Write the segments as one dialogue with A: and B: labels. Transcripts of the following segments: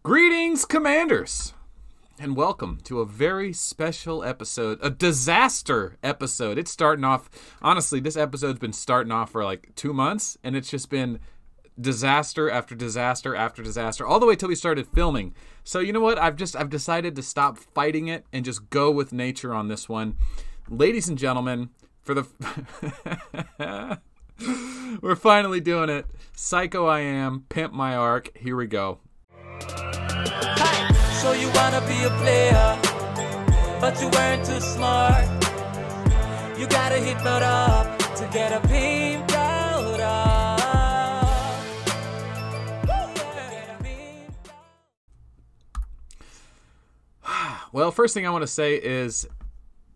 A: Greetings, Commanders, and welcome to a very special episode, a disaster episode. It's starting off, honestly, this episode's been starting off for like 2 months, and it's just been disaster after disaster after disaster, all the way till we started filming. So you know what? I've decided to stop fighting it and just go with nature on this one. Ladies and gentlemen, for the... we're finally doing it. Psychoiam, Pimp My Arc. Here we go.
B: So you wanna be a player, but you weren't too smart. You gotta hit Melt up to get a pimp out of.
A: Well, first thing I want to say is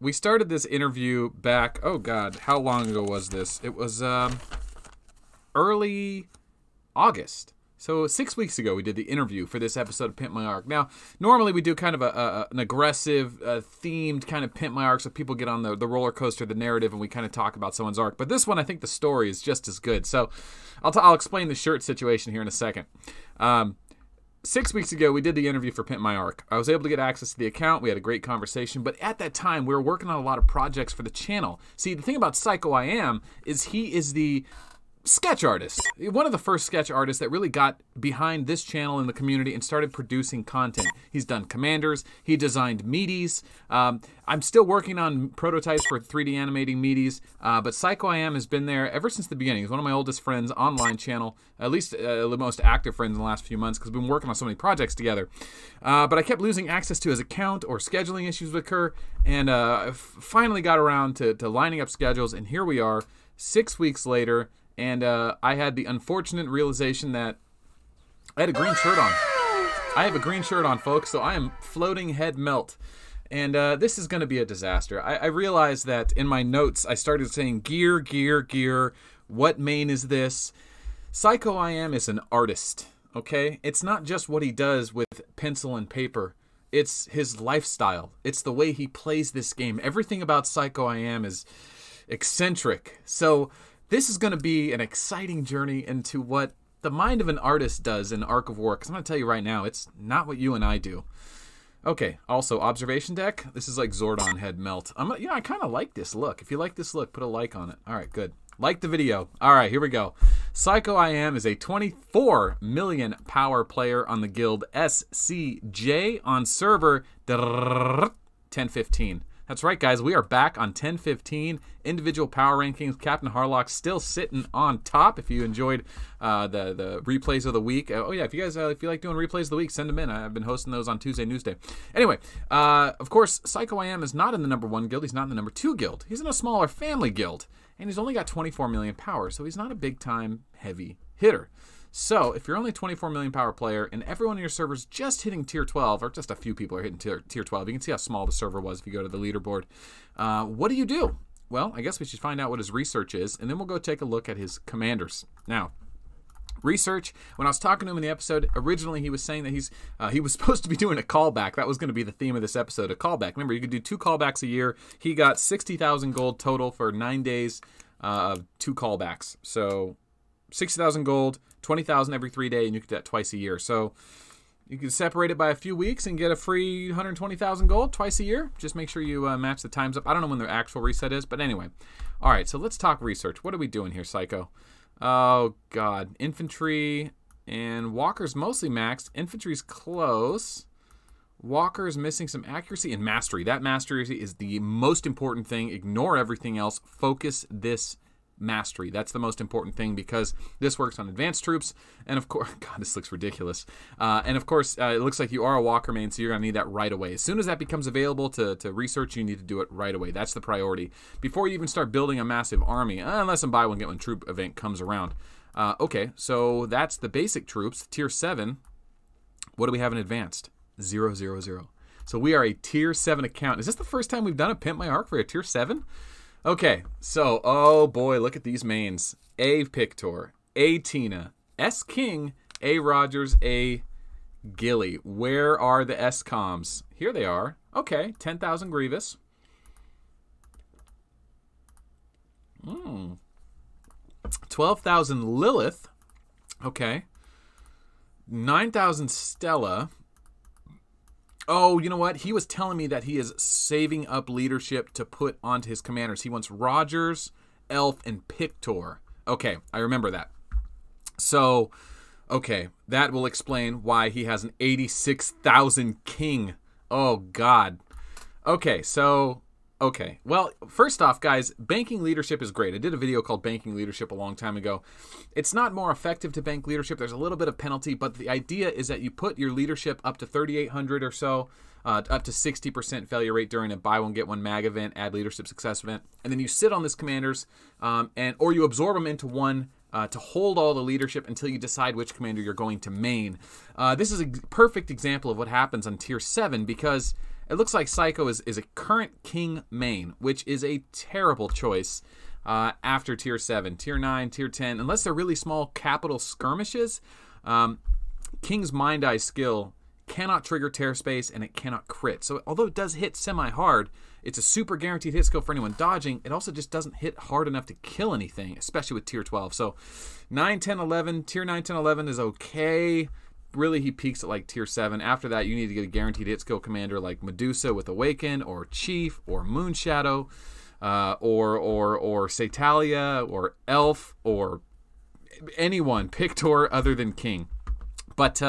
A: we started this interview back, oh God, how long ago was this? It was early August. So 6 weeks ago, we did the interview for this episode of Pimp My Arc. Now, normally we do kind of an aggressive, themed kind of Pimp My Arc, so people get on the roller coaster, the narrative, and we kind of talk about someone's arc. But this one, I think the story is just as good. So I'll explain the shirt situation here in a second. 6 weeks ago, we did the interview for Pimp My Arc. I was able to get access to the account. We had a great conversation. But at that time, we were working on a lot of projects for the channel. See, the thing about Psychoiam is he is the sketch artist, one of the first sketch artists that really got behind this channel in the community and started producing content. He's done Commanders, he designed meaties. I'm still working on prototypes for 3D animating meaties, but Psychoiam has been there ever since the beginning. He's one of my oldest friends, online channel, at least the most active friends in the last few months because we've been working on so many projects together. But I kept losing access to his account or scheduling issues with her, and I finally got around to lining up schedules, and here we are 6 weeks later. And I had the unfortunate realization that I had a green shirt on. I have a green shirt on, folks, so I am floating head melt. And this is going to be a disaster. I realized that in my notes, I started saying gear, gear, gear. What main is this? Psychoiam is an artist, okay? It's not just what he does with pencil and paper. It's his lifestyle. It's the way he plays this game. Everything about Psychoiam is eccentric. So this is going to be an exciting journey into what the mind of an artist does in Arc of War. Because I'm going to tell you right now, it's not what you and I do. Okay, also, observation deck. This is like Zordon head melt. I kind of like this look. If you like this look, put a like on it. All right, good. Like the video. All right, here we go. Psychoiam is a 24 million power player on the guild SCJ on server 1015. That's right, guys. We are back on 1015. Individual power rankings. Captain Harlock still sitting on top. If you enjoyed the replays of the week. Oh, yeah. If you guys if you like doing replays of the week, send them in. I've been hosting those on Tuesday, Newsday. Anyway, of course, Psychoiam is not in the #1 guild. He's not in the #2 guild. He's in a smaller family guild. And he's only got 24 million power. So he's not a big-time heavy hitter. So, if you're only 24 million power player and everyone in your server's just hitting tier 12, or just a few people are hitting tier 12, you can see how small the server was if you go to the leaderboard. What do you do? Well, I guess we should find out what his research is, and then we'll go take a look at his commanders. Now, research, when I was talking to him in the episode, originally he was saying that he was supposed to be doing a callback. That was going to be the theme of this episode, a callback. Remember, you could do 2 callbacks a year. He got 60,000 gold total for 9 days of 2 callbacks. So 60,000 gold, 20,000 every 3 days, and you could do that twice a year. So you can separate it by a few weeks and get a free 120,000 gold twice a year. Just make sure you match the times up. I don't know when their actual reset is, but anyway. All right, so let's talk research. What are we doing here, Psycho? Oh, God. Infantry and Walker's mostly maxed. Infantry's close. Walker's missing some accuracy and mastery. That mastery is the most important thing. Ignore everything else. Focus this mastery. That's the most important thing because this works on advanced troops. And of course, God, this looks ridiculous. And of course, it looks like you are a Walker main, so you're going to need that right away. As soon as that becomes available to research, you need to do it right away. That's the priority. Before you even start building a massive army, unless a buy one, get one troop event comes around. Okay, so that's the basic troops. Tier 7. What do we have in advanced? 0, 0, 0. So we are a tier 7 account. Is this the first time we've done a Pimp My Arc for a tier 7? Okay, so, oh boy, look at these mains. A Pictor, A Tina, S King, A Rogers, A Gilly. Where are the S comms? Here they are. Okay, 10,000 Grievous. 12,000 Lilith. Okay. 9,000 Stella. Oh, you know what? He was telling me that he is saving up leadership to put onto his commanders. He wants Rogers, Elf, and Pictor. Okay, I remember that. So, okay, that will explain why he has an 86,000 king. Oh, God. Okay, so... Okay, well, first off, guys, banking leadership is great. I did a video called Banking Leadership a long time ago. It's not more effective to bank leadership. There's a little bit of penalty, but the idea is that you put your leadership up to 3,800 or so, up to 60% failure rate during a buy one, get one mag event, add leadership success event, and then you sit on these commanders, or you absorb them into one to hold all the leadership until you decide which commander you're going to main. This is a perfect example of what happens on Tier 7 because... It looks like Psycho is a current king main, which is a terrible choice after Tier 7. Tier 9, Tier 10, unless they're really small capital skirmishes, King's Mind Eye skill cannot trigger Tear Space and it cannot crit. So although it does hit semi-hard, it's a super guaranteed hit skill for anyone dodging. It also just doesn't hit hard enough to kill anything, especially with Tier 12. So 9, 10, 11, Tier 9, 10, 11 is okay. Really, he peaks at like Tier 7. After that, you need to get a guaranteed hit skill commander like Medusa with Awaken, or Chief, or Moonshadow, or Satalia, or Elf, or anyone, Pictor other than King. But,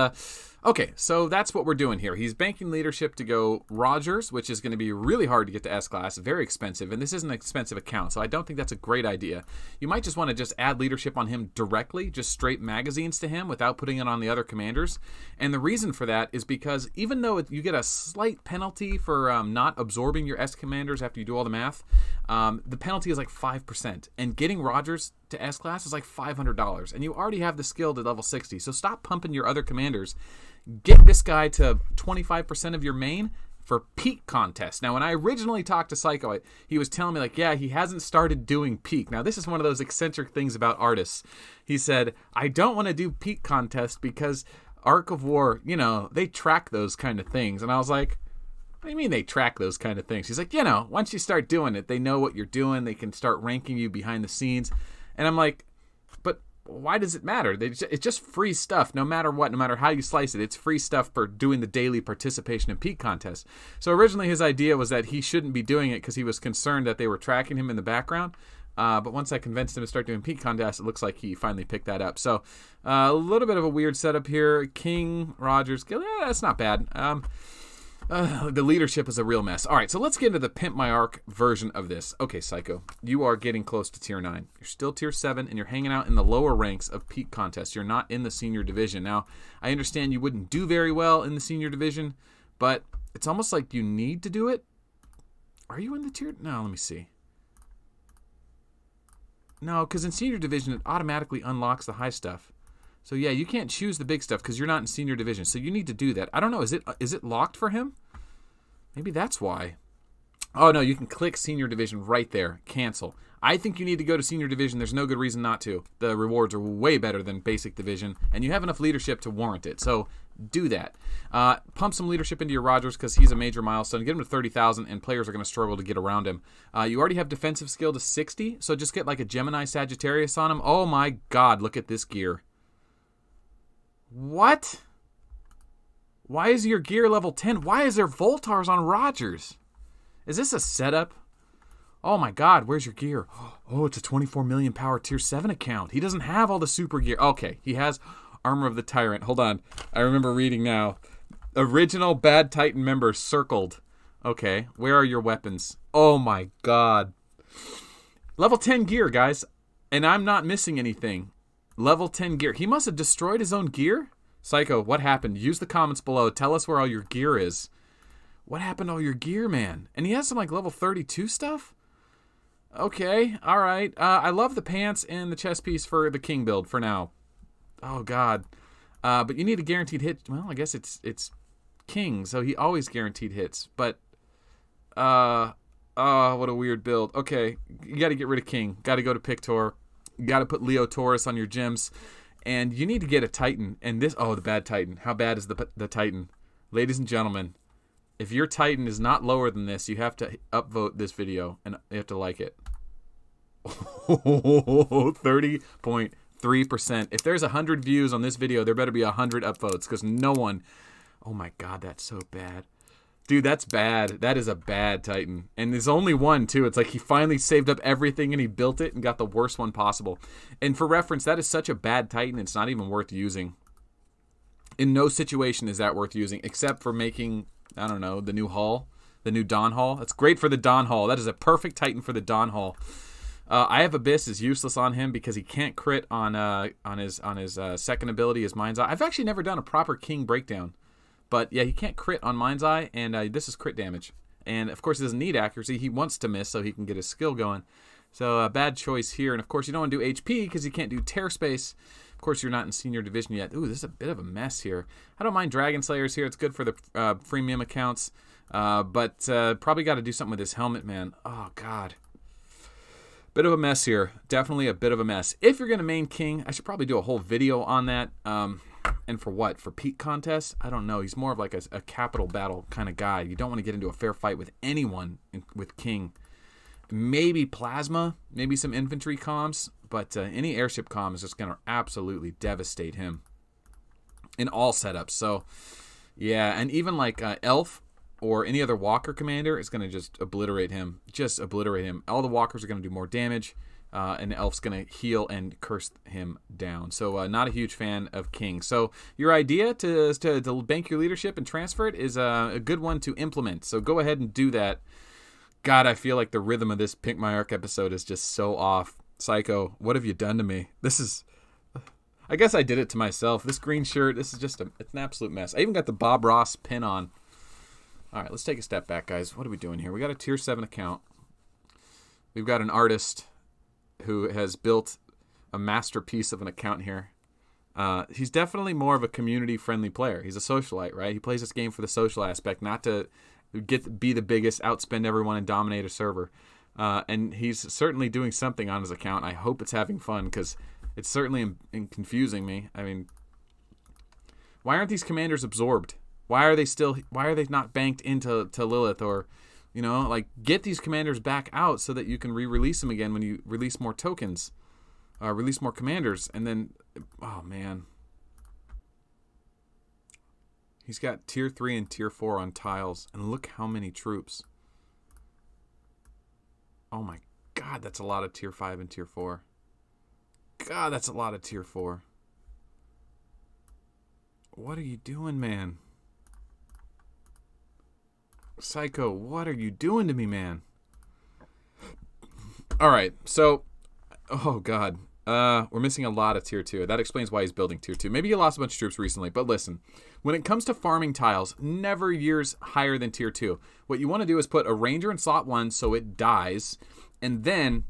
A: okay, so that's what we're doing here. He's banking leadership to go Rogers, which is going to be really hard to get to S-Class, very expensive, and this is an expensive account, so I don't think that's a great idea. You might just want to just add leadership on him directly, just straight magazines to him without putting it on the other commanders. And the reason for that is because even though you get a slight penalty for not absorbing your S-commanders after you do all the math, the penalty is like 5%, and getting Rogers to S-Class is like $500, and you already have the skill to level 60, so stop pumping your other commanders. Get this guy to 25% of your main for peak contests. Now, when I originally talked to Psycho, he was telling me, like, yeah, he hasn't started doing peak. Now, this is one of those eccentric things about artists. He said, I don't want to do peak contests because Arc of War, you know, they track those kind of things. And I was like, what do you mean they track those kind of things? He's like, you know, once you start doing it, they know what you're doing. They can start ranking you behind the scenes. And I'm like, but why does it matter? It's just free stuff, no matter what, no matter how you slice it. It's free stuff for doing the daily participation in peak contests. So originally his idea was that he shouldn't be doing it because he was concerned that they were tracking him in the background. But once I convinced him to start doing peak contests, it looks like he finally picked that up. So a little bit of a weird setup here. King, Rogers, yeah, that's not bad. The leadership is a real mess. All right, so let's get into the Pimp My Arc version of this. Okay, Psycho, you are getting close to Tier 9. You're still Tier 7, and you're hanging out in the lower ranks of peak contests. You're not in the senior division. Now, I understand you wouldn't do very well in the senior division, but it's almost like you need to do it. Are you in the tier? No, let me see. No, because in senior division, it automatically unlocks the high stuff. So yeah, you can't choose the big stuff because you're not in senior division. So you need to do that. I don't know. Is it locked for him? Maybe that's why. Oh no, you can click senior division right there. Cancel. I think you need to go to senior division. There's no good reason not to. The rewards are way better than basic division, and you have enough leadership to warrant it. So do that. Pump some leadership into your Rogers because he's a major milestone. Get him to 30,000, and players are going to struggle to get around him. You already have defensive skill to 60, so just get like a Gemini Sagittarius on him. Oh my God, look at this gear. What? Why is your gear level 10? Why is there Voltars on Rogers? Is this a setup? Oh my God, where's your gear? Oh, it's a 24 million power tier 7 account. He doesn't have all the super gear. Okay, he has Armor of the Tyrant. Hold on. I remember reading now. Original Bad Titan members circled. Okay, where are your weapons? Oh my God. Level 10 gear, guys. And I'm not missing anything. Level 10 gear. He must have destroyed his own gear? Psycho, what happened? Use the comments below. Tell us where all your gear is. What happened to all your gear, man? And he has some like level 32 stuff? Okay, all right. I love the pants and the chest piece for the king build for now. Oh God. But you need a guaranteed hit. Well, I guess it's king, so he always guaranteed hits. But what a weird build. Okay, you got to get rid of king. Got to go to Pictor. You got to put Leo Taurus on your gems. And you need to get a Titan. And this, oh, the bad Titan. How bad is the Titan? Ladies and gentlemen, if your Titan is not lower than this, you have to upvote this video and you have to like it. 30.3%. If there's 100 views on this video, there better be 100 upvotes because no one. Oh my God, that's so bad. Dude, that's bad. That is a bad Titan. And there's only one, too. It's like he finally saved up everything and he built it and got the worst one possible. And for reference, that is such a bad Titan, it's not even worth using. In no situation is that worth using, except for making, I don't know, the new Hall, the new Dawn Hall. That's great for the Dawn Hall. That is a perfect Titan for the Dawn Hall. I have Abyss is useless on him because he can't crit on his second ability, his Mind's Eye. I've actually never done a proper King breakdown. But, yeah, he can't crit on Mind's Eye, and this is crit damage. And, of course, he doesn't need accuracy. He wants to miss so he can get his skill going. So, a bad choice here. And, of course, you don't want to do HP because you can't do Tear Space. Of course, you're not in Senior Division yet. Ooh, this is a bit of a mess here. I don't mind Dragon Slayers here. It's good for the freemium accounts. But probably got to do something with this helmet, man. Oh, God. Bit of a mess here. Definitely a bit of a mess. If you're going to main King, I should probably do a whole video on that. And for what? For peak contests? I don't know. He's more of like a capital battle kind of guy. You don't want to get into a fair fight with anyone with King. Maybe Plasma, maybe some infantry comms, but any airship comm is just going to absolutely devastate him in all setups. So, yeah, and even like Elf or any other Walker commander is going to just obliterate him. Just obliterate him. All the Walkers are going to do more damage. And Elf's going to heal and curse him down. So not a huge fan of King. So your idea to bank your leadership and transfer it is a good one to implement. So go ahead and do that. God, I feel like the rhythm of this Pink My Arc episode is just so off. Psycho, what have you done to me? This is... I guess I did it to myself. This green shirt, this is just it's an absolute mess. I even got the Bob Ross pin on. All right, let's take a step back, guys. What are we doing here? We got a Tier 7 account. We've got an artist who has built a masterpiece of an account here. He's definitely more of a community-friendly player. He's a socialite, right? He plays this game for the social aspect, not to be the biggest, outspend everyone, and dominate a server. And he's certainly doing something on his account. I hope it's having fun, because it's certainly confusing me. I mean, why aren't these commanders absorbed? Why are they not banked into Lilith or... You know, like, get these commanders back out so that you can re-release them again when you release more tokens. Release more commanders. And then, oh, man. He's got Tier 3 and Tier 4 on tiles. And look how many troops. Oh, my God, that's a lot of Tier 5 and Tier 4. God, that's a lot of Tier 4. What are you doing, man? Psycho, what are you doing to me, man? Alright, so... Oh, God. We're missing a lot of Tier 2. That explains why he's building Tier 2. Maybe he lost a bunch of troops recently, but listen. When it comes to farming tiles, never years higher than Tier 2. What you want to do is put a Ranger in slot 1 so it dies, and then,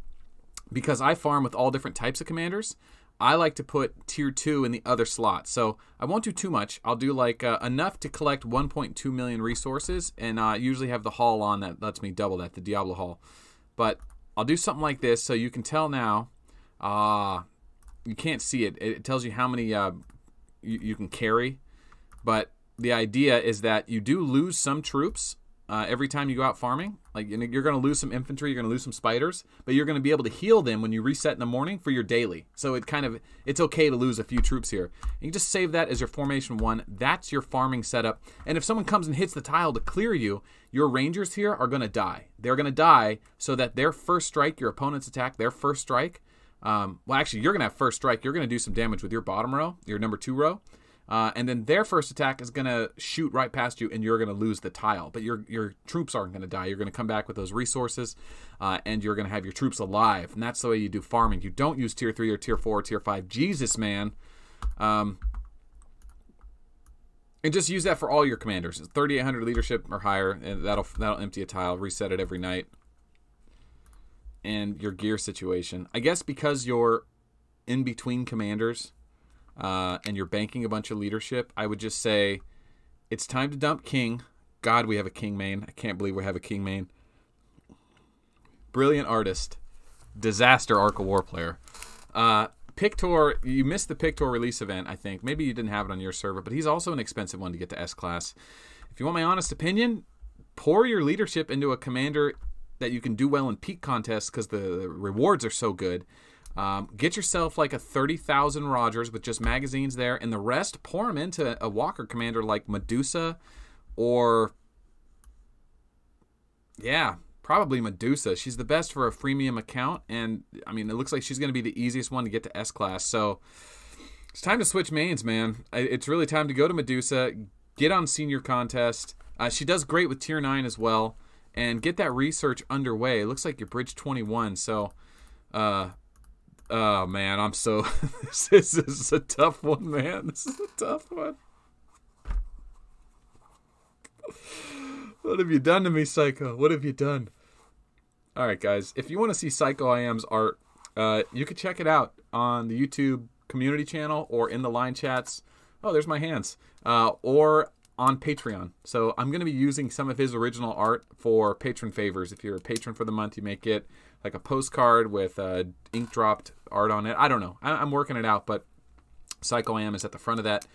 A: because I farm with all different types of commanders, I like to put Tier 2 in the other slot. So I won't do too much. I'll do like enough to collect 1.2 million resources, and I usually have the Hall on that lets me double that, the Diablo Hall. But I'll do something like this so you can tell now. You can't see it. It tells you how many you can carry. But the idea is that you do lose some troops every time you go out farming. Like, you're going to lose some infantry, you're going to lose some spiders, but you're going to be able to heal them when you reset in the morning for your daily. So it's okay to lose a few troops here. You can just save that as your formation 1. That's your farming setup. And if someone comes and hits the tile to clear you, your rangers here are going to die. They're going to die so that their first strike, your opponent's attack, their first strike, well, actually, you're going to have first strike. You're going to do some damage with your bottom row, your number 2 row. And then their first attack is going to shoot right past you, and you're going to lose the tile. But your troops aren't going to die. You're going to come back with those resources, and you're going to have your troops alive. And that's the way you do farming. You don't use Tier 3 or Tier 4 or Tier 5. Jesus, man. And just use that for all your commanders. 3,800 leadership or higher, and that'll empty a tile. Reset it every night. And your gear situation. I guess because you're in between commanders... and you're banking a bunch of leadership, I would just say it's time to dump King. God, we have a King main. I can't believe we have a King main. Brilliant artist. Disaster Arc of War player. Pictor, you missed the Pictor release event, I think. Maybe you didn't have it on your server, but he's also an expensive one to get to S-Class. If you want my honest opinion, pour your leadership into a commander that you can do well in peak contests because the rewards are so good. Get yourself like a 30,000 Rogers with just magazines there, and the rest pour them into a Walker commander like Medusa or Yeah, probably Medusa. She's the best for a freemium account, and I mean, it looks like she's going to be the easiest one to get to S-Class. So it's time to switch mains, man. It's really time to go to Medusa, get on Senior Contest. She does great with Tier 9 as well, and get that research underway. It looks like you're Bridge 21, so... oh, man, I'm so... this is a tough one, man. This is a tough one. What have you done to me, Psycho? What have you done? All right, guys. If you want to see Psychoiam's art, you can check it out on the YouTube community channel or in the line chats. Oh, there's my hands. Or on Patreon. So I'm going to be using some of his original art for patron favors. If you're a patron for the month, you may get like a postcard with ink dropped art on it. I don't know. I'm working it out, but Psychoiam is at the front of that.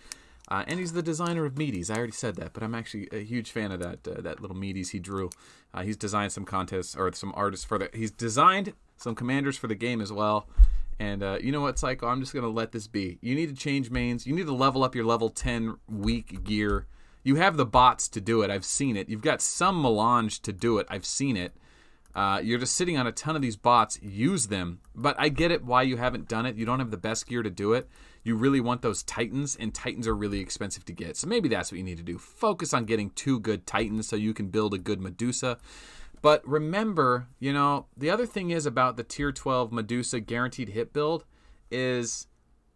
A: And he's the designer of meaties. I already said that, but I'm actually a huge fan of that little meaties he drew. He's designed some contests or some artists for the. He's designed some commanders for the game as well. And you know what, Psycho? I'm just gonna let this be. You need to change mains. You need to level up your level 10 weak gear. You have the bots to do it. I've seen it. You've got some melange to do it. I've seen it. You're just sitting on a ton of these bots. Use them. But I get it why you haven't done it. You don't have the best gear to do it. You really want those Titans, and Titans are really expensive to get. So maybe that's what you need to do. Focus on getting 2 good Titans so you can build a good Medusa. But remember, you know, the other thing is about the Tier 12 Medusa guaranteed hit build is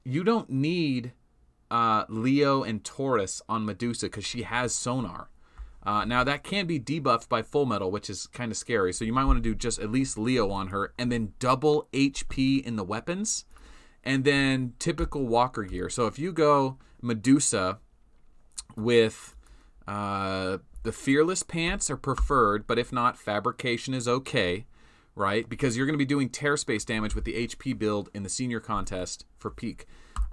A: you don't need Leo and Taurus on Medusa because she has sonar. Now, that can be debuffed by Full Metal, which is kind of scary. So you might want to do just at least Leo on her and then double HP in the weapons. And then typical Walker gear. So if you go Medusa with the Fearless pants are preferred, but if not, Fabrication is okay, right? Because you're going to be doing tear space damage with the HP build in the Senior Contest for Peak.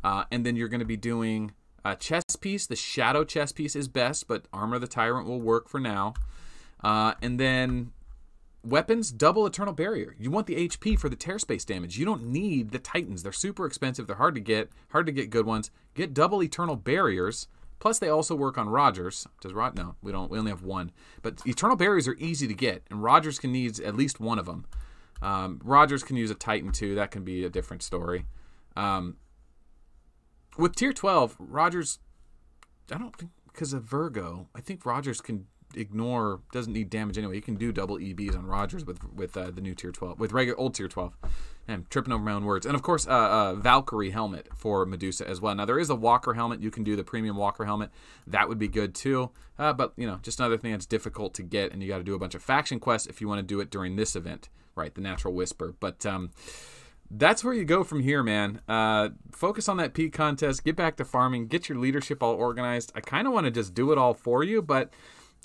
A: And then you're going to be doing chest piece. The Shadow chest piece is best, but Armor of the Tyrant will work for now. And then... weapons, double Eternal Barrier. You want the HP for the tear space damage. You don't need the Titans. They're super expensive. They're hard to get good ones. Get double Eternal Barriers. Plus, they also work on Rogers. Does Rod? No, we don't. We only have one. But Eternal Barriers are easy to get, and Rogers can need at least one of them. Rogers can use a Titan too. That can be a different story. With Tier 12, Rogers, I don't think because of Virgo. I think Rogers can ignore, doesn't need damage anyway. You can do double EBs on Rogers with the new Tier 12, with regular old Tier 12. I'm tripping over my own words. And of course, Valkyrie helmet for Medusa as well. Now there is a Walker helmet. You can do the premium Walker helmet. That would be good too. But you know, just another thing that's difficult to get, and you got to do a bunch of faction quests if you want to do it during this event, right? The Natural Whisper. But that's where you go from here, man. Focus on that peak contest. Get back to farming. Get your leadership all organized. I kind of want to just do it all for you, but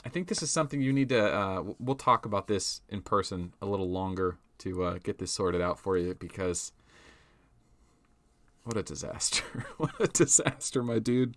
A: I think this is something you need to, we'll talk about this in person a little longer to get this sorted out for you, because what a disaster. What a disaster, my dude.